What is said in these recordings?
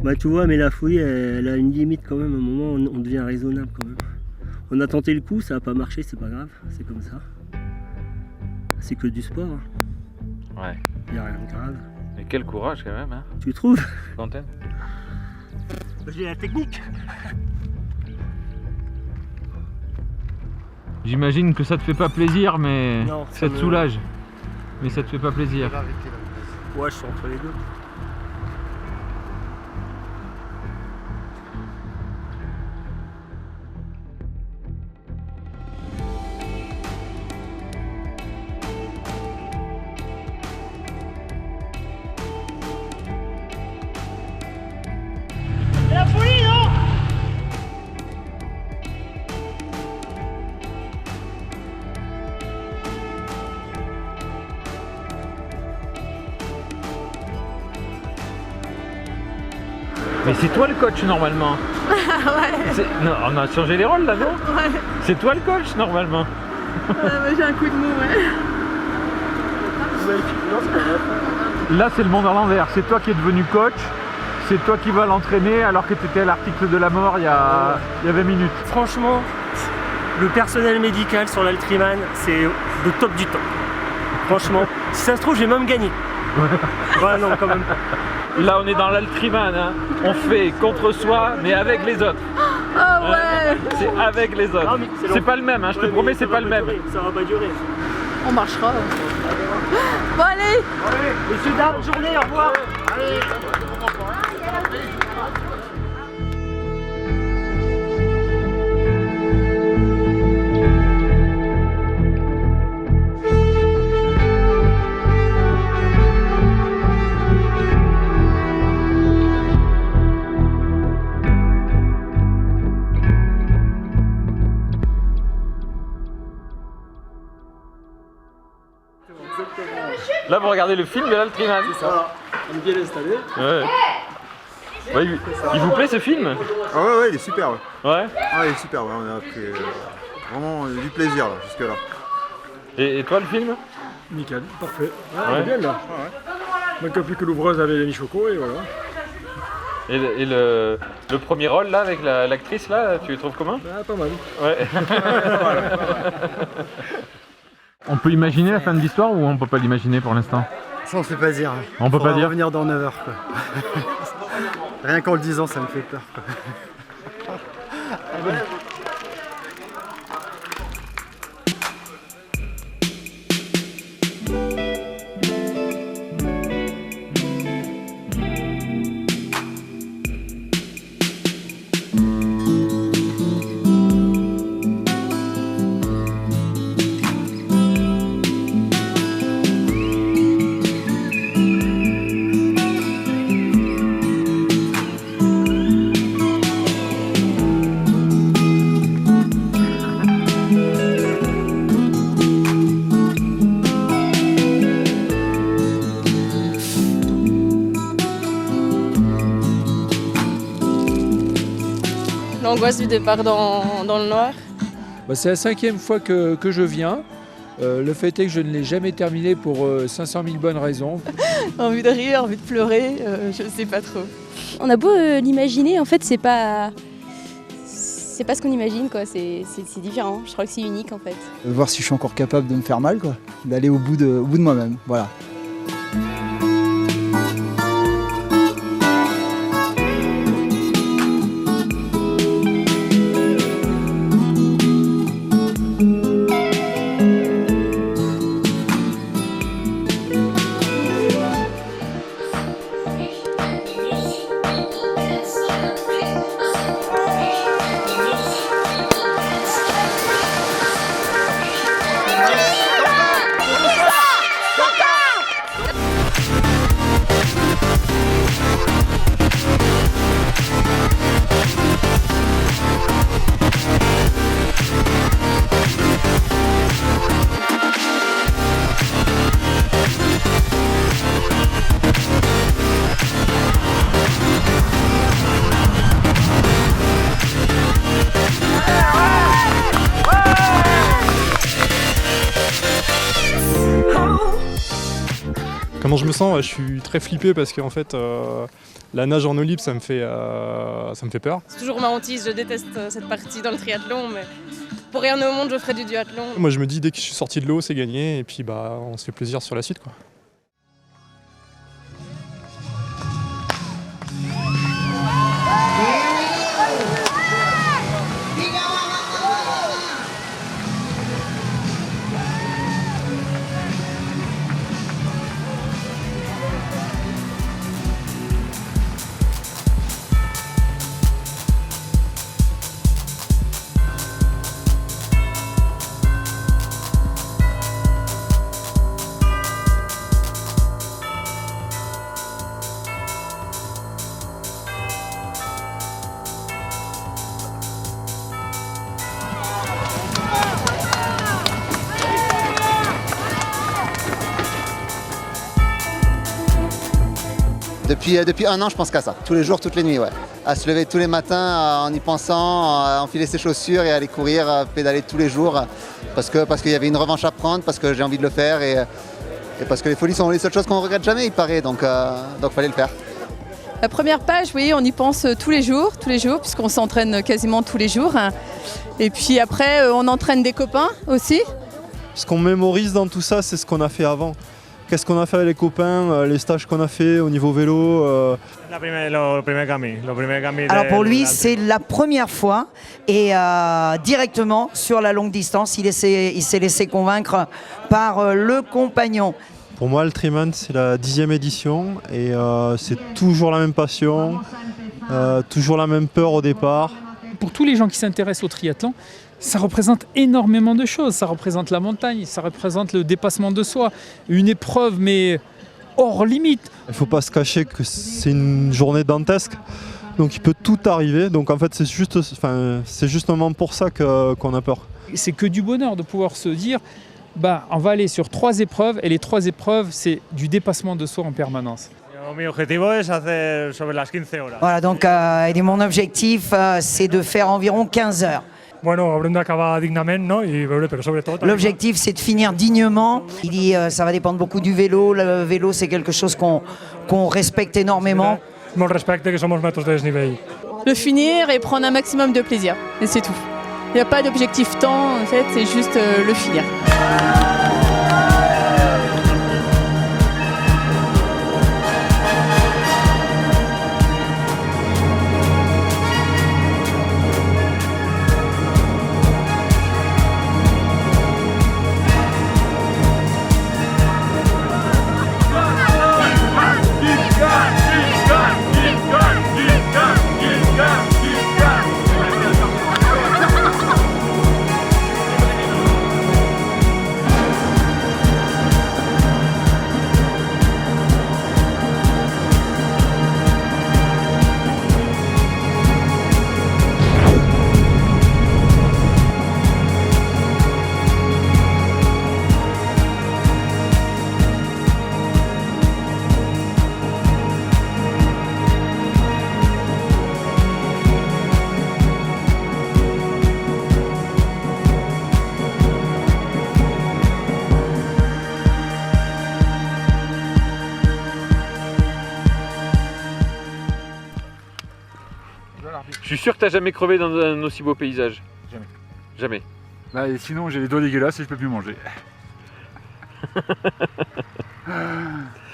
Bah tu vois, mais la folie, elle a une limite quand même. À un moment, on devient raisonnable quand même. On a tenté le coup, ça n'a pas marché, c'est pas grave, c'est comme ça. C'est que du sport. Hein. Ouais. Il n'y a rien de grave. Mais quel courage quand même, hein. Tu trouves? Quentin? J'ai la technique. J'imagine que ça te fait pas plaisir, mais Non, ça te soulage. Mais ça te fait pas plaisir. Ouais, je suis entre les deux. La folie, non? Mais c'est toi le coach normalement. Ouais. Non, on a changé les rôles là, non? Ouais. C'est toi le coach normalement. J'ai un coup de mou, ouais. Là c'est le monde à l'envers, c'est toi qui es devenu coach, c'est toi qui vas l'entraîner alors que tu étais à l'article de la mort il y a 20 minutes. Franchement, le personnel médical sur l'Altriman, c'est le top du top. Franchement, si ça se trouve, j'ai même gagné. Ouais, non, quand même pas. Là on est dans l'Altriman, hein. On fait contre soi mais avec les autres. Ah ouais. C'est avec les autres. Ah, mais C'est pas le même, hein, je te promets, c'est pas le même. Ça va pas durer. On marchera. Bon allez. Messieurs, dames, journée, au revoir. Là vous regardez le film de l'Altriman. C'est ça, on est bien installé. Ouais. Ouais, il vous plaît ce film? Ah ouais, il est super. Ouais. Ouais. Ah, il est super, ouais. On a pris vraiment du plaisir là, jusque là. Et toi le film? Nickel, parfait. Ouais. On est bien là. Manque plus que l'ouvreuse avec les chocos et voilà. Et le premier rôle là avec l'actrice là, tu le trouves comment? Ah, pas mal. Ouais. On peut imaginer la fin de l'histoire ou on peut pas l'imaginer pour l'instant? Ça on se fait pas dire. On peut pas dire? Revenir dans 9 heures quoi. Rien qu'en le disant ça me fait peur quoi. L'angoisse du départ dans le noir. Bah, c'est la 5e fois que je viens. Le fait est que je ne l'ai jamais terminé pour 500 000 bonnes raisons. Envie de rire, envie de pleurer, je sais pas trop. On a beau l'imaginer, en fait c'est pas ce qu'on imagine quoi, c'est différent, je crois que c'est unique en fait. Voir si je suis encore capable de me faire mal quoi, d'aller au bout de moi-même, voilà. Comment je me sens? Je suis très flippé parce qu'en fait, la nage en eau libre, ça me fait peur. C'est toujours ma hantise, je déteste cette partie dans le triathlon, mais pour rien au monde, je ferai du duathlon. Moi, je me dis, dès que je suis sorti de l'eau, c'est gagné, et puis on se fait plaisir sur la suite, quoi. Depuis 1 an, je pense qu'à ça. Tous les jours, toutes les nuits, ouais. À se lever tous les matins en y pensant, à enfiler ses chaussures et aller courir, pédaler tous les jours. Parce qu'il y avait une revanche à prendre, parce que j'ai envie de le faire et parce que les folies sont les seules choses qu'on ne regrette jamais, il paraît. Donc fallait le faire. La première page, oui, on y pense tous les jours, puisqu'on s'entraîne quasiment tous les jours. Et puis après, on entraîne des copains aussi. Ce qu'on mémorise dans tout ça, c'est ce qu'on a fait avant. Qu'est-ce qu'on a fait avec les copains, les stages qu'on a fait au niveau vélo. Alors pour lui, c'est la première fois et directement sur la longue distance, il s'est laissé convaincre par le compagnon. Pour moi, le Triman, c'est la 10e édition et c'est toujours la même passion, toujours la même peur au départ. Pour tous les gens qui s'intéressent au triathlon, ça représente énormément de choses. Ça représente la montagne, ça représente le dépassement de soi, une épreuve mais hors limite. Il ne faut pas se cacher que c'est une journée dantesque, donc il peut tout arriver. Donc en fait, c'est justement pour ça qu'on a peur. C'est que du bonheur de pouvoir se dire, on va aller sur 3 épreuves et les 3 épreuves, c'est du dépassement de soi en permanence. Voilà, donc mon objectif, c'est de faire environ 15 heures. L'objectif, c'est de finir dignement. Il dit ça va dépendre beaucoup du vélo. Le vélo, c'est quelque chose qu'on respecte énormément. Le finir et prendre un maximum de plaisir, et c'est tout. Il n'y a pas d'objectif temps, en fait, c'est juste le finir. Je suis sûr que t'as jamais crevé dans un aussi beau paysage. Jamais. Jamais. Et sinon j'ai les doigts dégueulasses et je peux plus manger.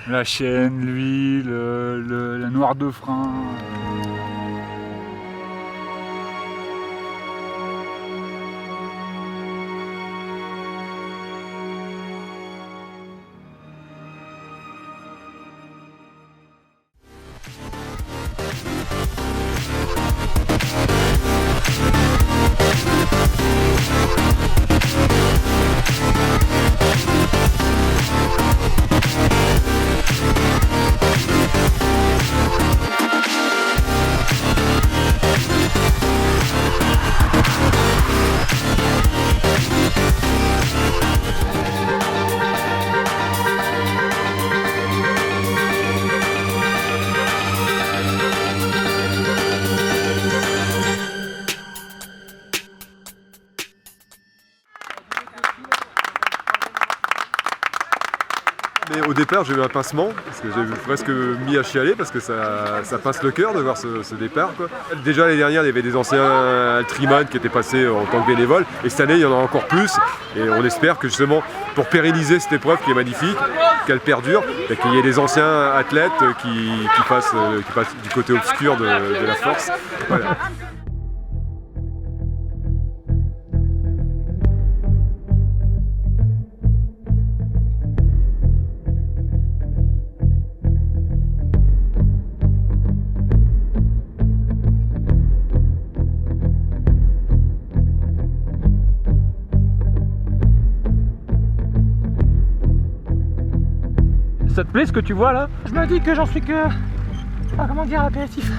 La chaîne, l'huile, la noire de frein. au départ j'ai eu un pincement, parce que j'ai presque mis à chialer, parce que ça pince le cœur de voir ce départ, quoi. Déjà l'année dernière il y avait des anciens Ultraman qui étaient passés en tant que bénévoles, et cette année il y en a encore plus, et on espère que justement pour pérenniser cette épreuve qui est magnifique, qu'elle perdure, et qu'il y ait des anciens athlètes qui passent du côté obscur de la force. Voilà. Ça te plaît ce que tu vois là? Je me dis que j'en suis que, comment dire, apéritif.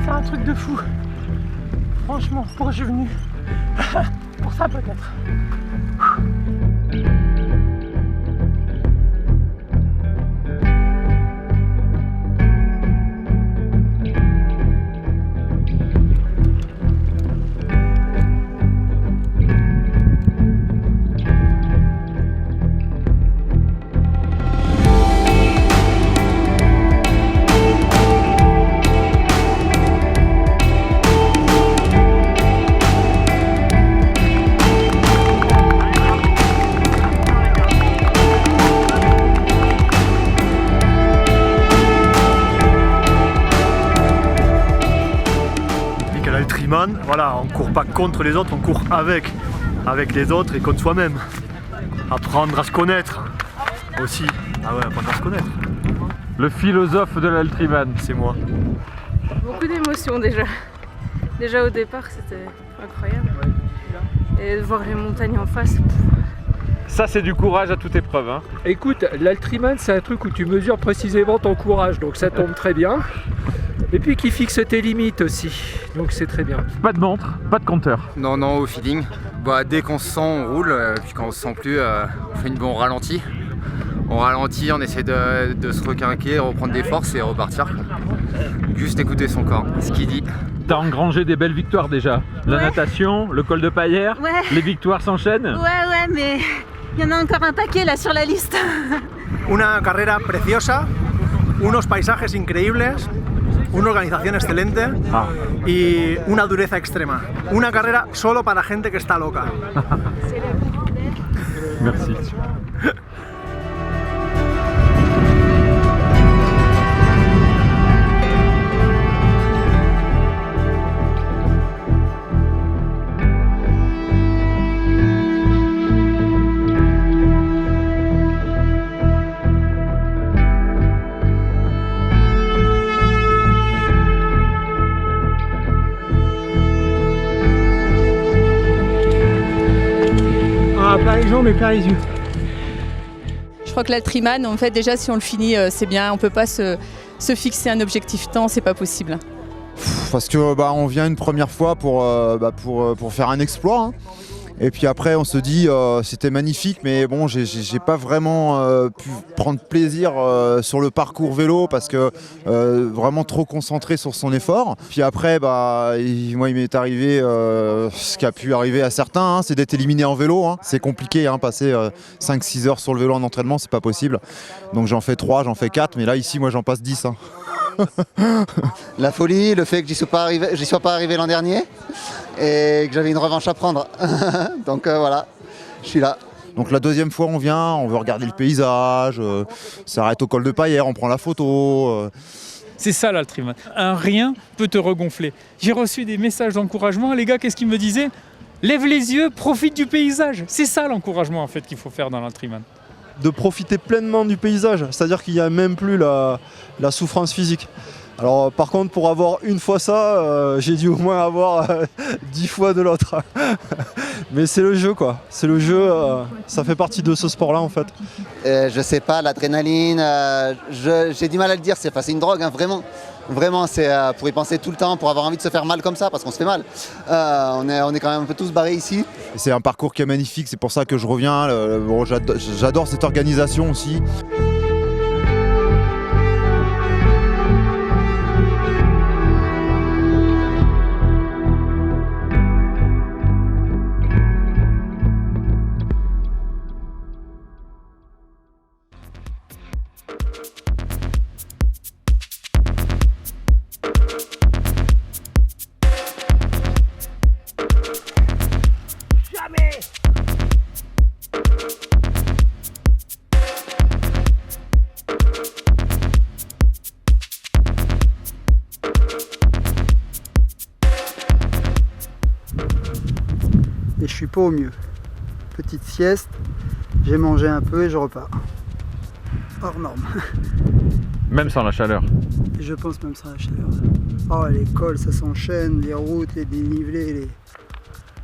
C'est un truc de fou. Franchement, pourquoi je suis venu? Pour ça peut-être. Voilà, on court pas contre les autres, on court avec les autres et contre soi-même. Apprendre à se connaître aussi. Ah ouais, apprendre à se connaître. Le philosophe de l'Ultraman, c'est moi. Beaucoup d'émotions déjà. Déjà au départ, c'était incroyable. Et de voir les montagnes en face. Ça c'est du courage à toute épreuve. Hein. Écoute, l'Ultraman c'est un truc où tu mesures précisément ton courage, donc ça tombe très bien. Et puis qui fixe tes limites aussi, donc c'est très bien. Pas de montre, pas de compteur. Non, au feeling. Bah, dès qu'on se sent, on roule, puis quand on se sent plus, on fait on ralentit. On ralentit, on essaie de se requinquer, reprendre des forces et repartir. Juste écouter son corps, ce qu'il dit. T'as engrangé des belles victoires déjà. La natation, le col de Paillère, les victoires s'enchaînent. Ouais, mais il y en a encore un paquet là sur la liste. Una carrera preciosa, unos paisajes increíbles. Una organización excelente y una dureza extrema. Una carrera solo para gente que está loca. Merci. Plein les jambes et plein les yeux. Je crois que l'Ultraman, en fait, déjà si on le finit, c'est bien. On peut pas se fixer un objectif temps, c'est pas possible. Parce que on vient une première fois pour faire un exploit. Hein. Et puis après on se dit c'était magnifique, mais bon j'ai pas vraiment pu prendre plaisir sur le parcours vélo parce que vraiment trop concentré sur son effort. Puis après moi il m'est arrivé ce qui a pu arriver à certains, hein, c'est d'être éliminé en vélo. Hein. C'est compliqué, hein, passer 5-6 heures sur le vélo en entraînement, c'est pas possible. Donc j'en fais 3, j'en fais 4, mais là ici moi j'en passe 10. Hein. La folie, le fait que j'y sois pas arrivé l'an dernier et que j'avais une revanche à prendre. Donc voilà, je suis là. Donc la deuxième fois on vient, on veut regarder le paysage, s'arrête au col de Paillère, on prend la photo. C'est ça l'Ultraman. Un rien peut te regonfler. J'ai reçu des messages d'encouragement. Les gars, qu'est-ce qu'ils me disaient? Lève les yeux, profite du paysage. C'est ça l'encouragement en fait qu'il faut faire dans l'Ultraman. De profiter pleinement du paysage, c'est-à-dire qu'il n'y a même plus la souffrance physique. Alors par contre pour avoir une fois ça, j'ai dû au moins avoir 10 fois de l'autre. Mais c'est le jeu quoi, c'est le jeu, ça fait partie de ce sport-là en fait. Je sais pas, l'adrénaline, j'ai du mal à le dire, c'est une drogue, hein, vraiment. Vraiment, c'est pour y penser tout le temps, pour avoir envie de se faire mal comme ça, parce qu'on se fait mal. On est quand même un peu tous barrés ici. C'est un parcours qui est magnifique, c'est pour ça que je reviens. J'adore cette organisation aussi. je suis pas au mieux. Petite sieste, j'ai mangé un peu et je repars. Hors norme. Même sans la chaleur. Je pense même sans la chaleur. Oh, les cols, ça s'enchaîne, les routes, les dénivelés,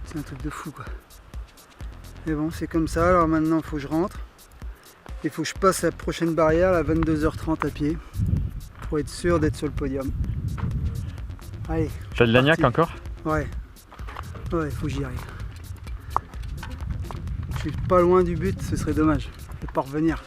c'est un truc de fou quoi. Mais bon, c'est comme ça, alors maintenant il faut que je rentre. Il faut que je passe la prochaine barrière à 22h30 à pied pour être sûr d'être sur le podium. Allez. T'as de l'agnac encore? Ouais. Ouais, il faut que j'y arrive. Je suis pas loin du but, ce serait dommage de pas revenir.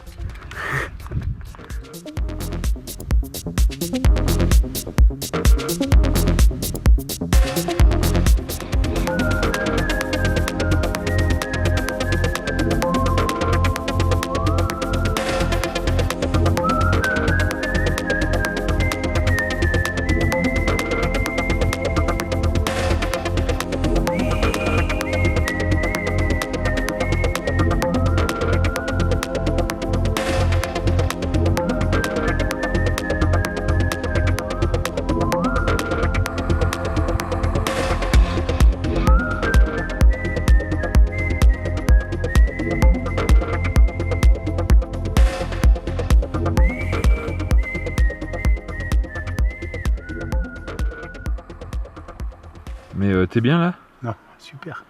Mais t'es bien là? Non, super.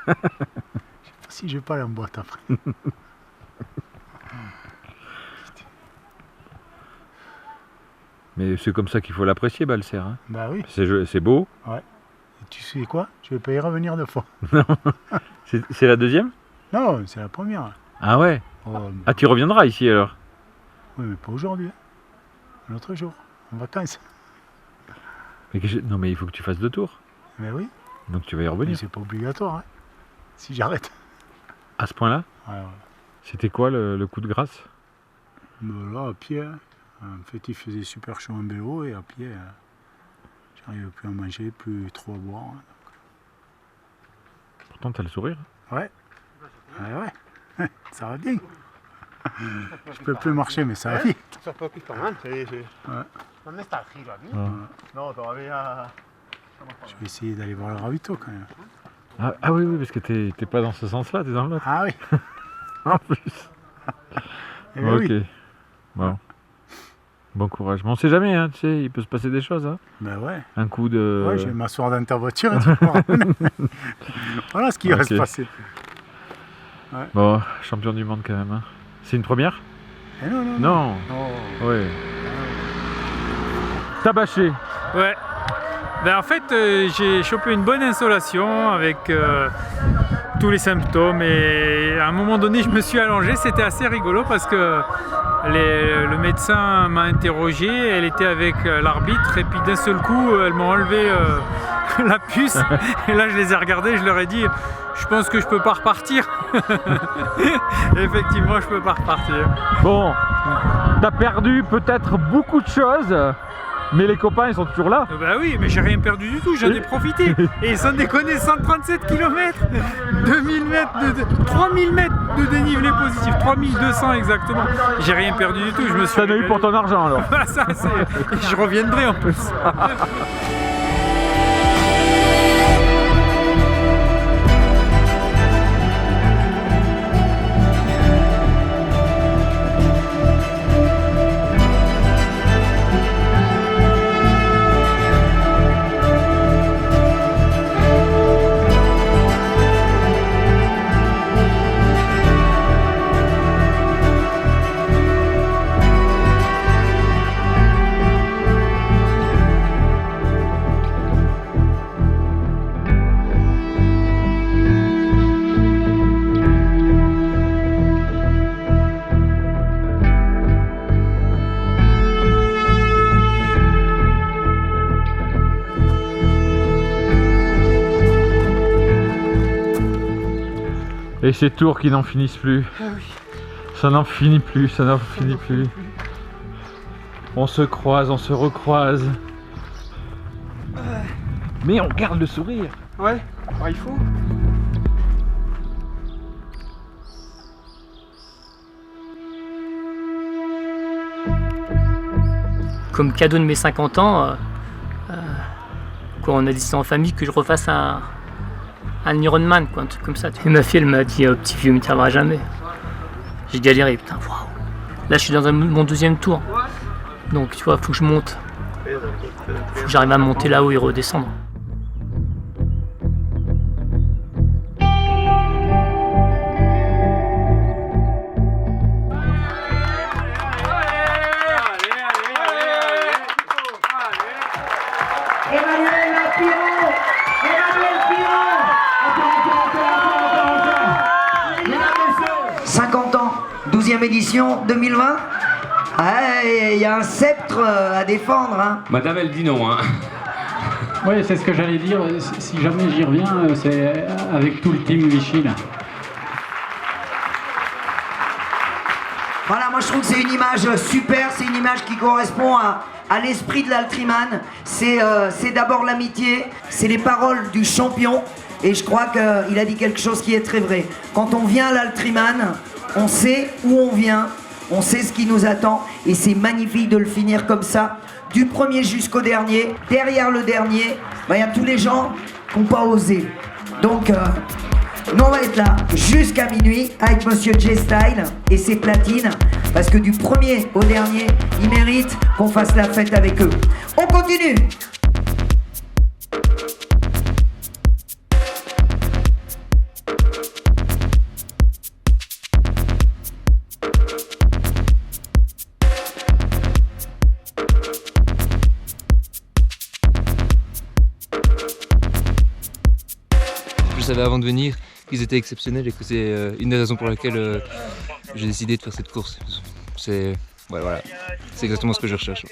Je sais pas si je vais pas aller en boîte après. Mais c'est comme ça qu'il faut l'apprécier, Balser. Hein. Bah oui. C'est beau. Ouais. Et tu sais quoi? Je vais pas y revenir 2 fois. Non. C'est la deuxième? Non, c'est la première. Ah ouais. Oh, ah, tu reviendras ici alors? Oui, mais pas aujourd'hui. Un autre jour, en vacances. Mais non, mais il faut que tu fasses 2 tours. Mais oui. Donc tu vas y revenir. Mais c'est pas obligatoire, hein, si j'arrête. À ce point-là? Ouais, ouais. C'était quoi le coup de grâce? Là, à pied. En fait, il faisait super chaud en vélo et à pied, j'arrivais plus à manger, plus trop à boire. Hein, Pourtant, t'as le sourire. Ouais. Ouais. Ça va bien. Je peux plus marcher, mais ça va bien. Je vais essayer d'aller voir le ravito quand même. Ah oui, parce que t'es pas dans ce sens-là, t'es dans l'autre. Ah oui. En plus. Eh ben ok. oui. Bon. Bon courage. Mais on sait jamais, hein, tu sais, il peut se passer des choses. Hein. Ben ouais. Un coup de... Ouais, je vais m'asseoir dans ta voiture et tu pourras ramener. Voilà ce qui va se passer. Ouais. Bon, champion du monde quand même. Hein. C'est une première? Eh non. Non. Oh. Ouais. Tabaché. Ouais. Ben en fait, j'ai chopé une bonne insolation avec tous les symptômes et à un moment donné, je me suis allongé. C'était assez rigolo parce que le médecin m'a interrogé, elle était avec l'arbitre et puis d'un seul coup, elle m'a enlevé la puce et là, je les ai regardés, je leur ai dit je pense que je peux pas repartir. Effectivement, je peux pas repartir. Bon, t'as perdu peut-être beaucoup de choses. Mais les copains ils sont toujours là. Bah oui, mais j'ai rien perdu du tout, j'en ai profité. Et sans déconner, 137 km, 2000 mètres, 3000 mètres de dénivelé positif, 3200 exactement. J'ai rien perdu du tout, je me suis... T'en as eu pour ton argent alors. Ça, je reviendrai en plus. Et ces tours qui n'en finissent plus. Ah oui. Ça n'en finit plus, ça n'en finit plus. On se croise, on se recroise. Mais on garde le sourire. Ouais, il faut. Comme cadeau de mes 50 ans, on a décidé en famille que je refasse un Ironman, quoi, un truc comme ça. Et ma fille, elle m'a dit, petit vieux, mais t'y arriveras jamais. J'ai galéré, putain, waouh. Là, je suis dans mon 2e tour. Donc, tu vois, faut que je monte. Faut que j'arrive à monter là-haut et redescendre. Emmanuel Piro, 50 ans, 12e édition, 2020. Il y a un sceptre à défendre. Hein. Madame, elle dit non. Hein. Oui, c'est ce que j'allais dire. Si jamais j'y reviens, c'est avec tout le team Vichy. Là. Voilà, moi je trouve que c'est une image super, c'est une image qui correspond à l'esprit de l'Altriman. C'est d'abord l'amitié, c'est les paroles du champion. Et je crois qu'il a dit quelque chose qui est très vrai. Quand on vient à l'Altriman, on sait où on vient, on sait ce qui nous attend. Et c'est magnifique de le finir comme ça, du premier jusqu'au dernier. Derrière le dernier, il y a tous les gens qui n'ont pas osé. Donc, nous on va être là jusqu'à minuit avec Monsieur J-Style et ses platines. Parce que du premier au dernier, ils méritent qu'on fasse la fête avec eux. On continue! Je savais avant de venir qu'ils étaient exceptionnels et que c'est une des raisons pour laquelle j'ai décidé de faire cette course. C'est voilà, c'est exactement ce que je recherche.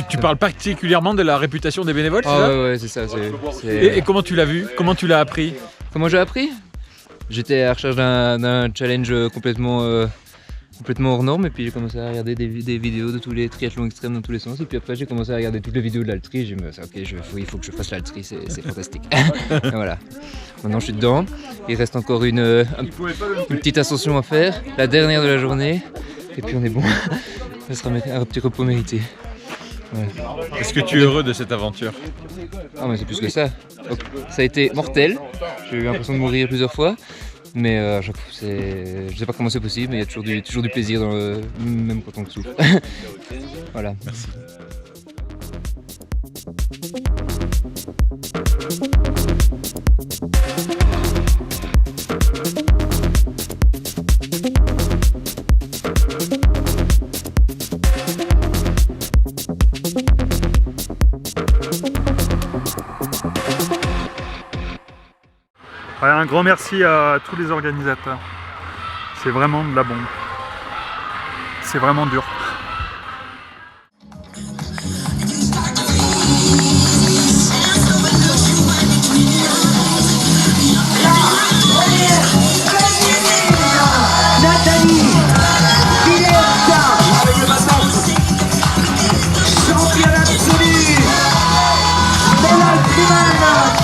Tu parles particulièrement de la réputation des bénévoles, c'est ça? Ouais, c'est ça. Et comment tu l'as vu? Comment tu l'as appris? Comment j'ai appris? J'étais à la recherche d'un challenge complètement hors norme, et puis j'ai commencé à regarder des vidéos de tous les triathlons extrêmes dans tous les sens, et puis après j'ai commencé à regarder toutes les vidéos de l'Altri. J'ai dit ok, il faut que je fasse l'Altri, c'est fantastique. Et voilà, maintenant je suis dedans, il reste encore une petite ascension à faire, la dernière de la journée, et puis on est bon. Ça sera un petit repos mérité. Ouais. Est-ce que tu es heureux de cette aventure? Ah mais c'est plus que ça. Donc, ça a été mortel, j'ai eu l'impression de mourir plusieurs fois. Mais je sais pas comment c'est possible, mais il y a toujours du plaisir, même quand on souffre. Voilà. Merci. Ouais, un grand merci à tous les organisateurs. C'est vraiment de la bombe. C'est vraiment dur. Nathalie Villerta, championne absolue de l'Altriman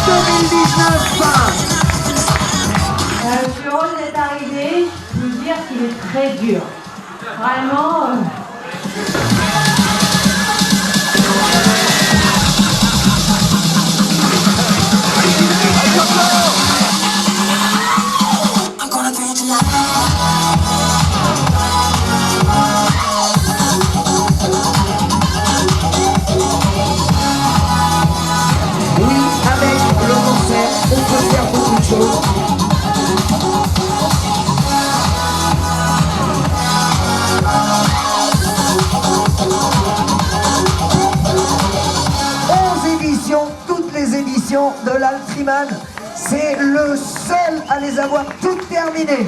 2019. Florence est arrivé, je peux dire qu'il est très dur. Vraiment. Oui, avec le concert, on peut faire beaucoup de choses. Toutes les éditions de l'Altriman, c'est le seul à les avoir toutes terminées.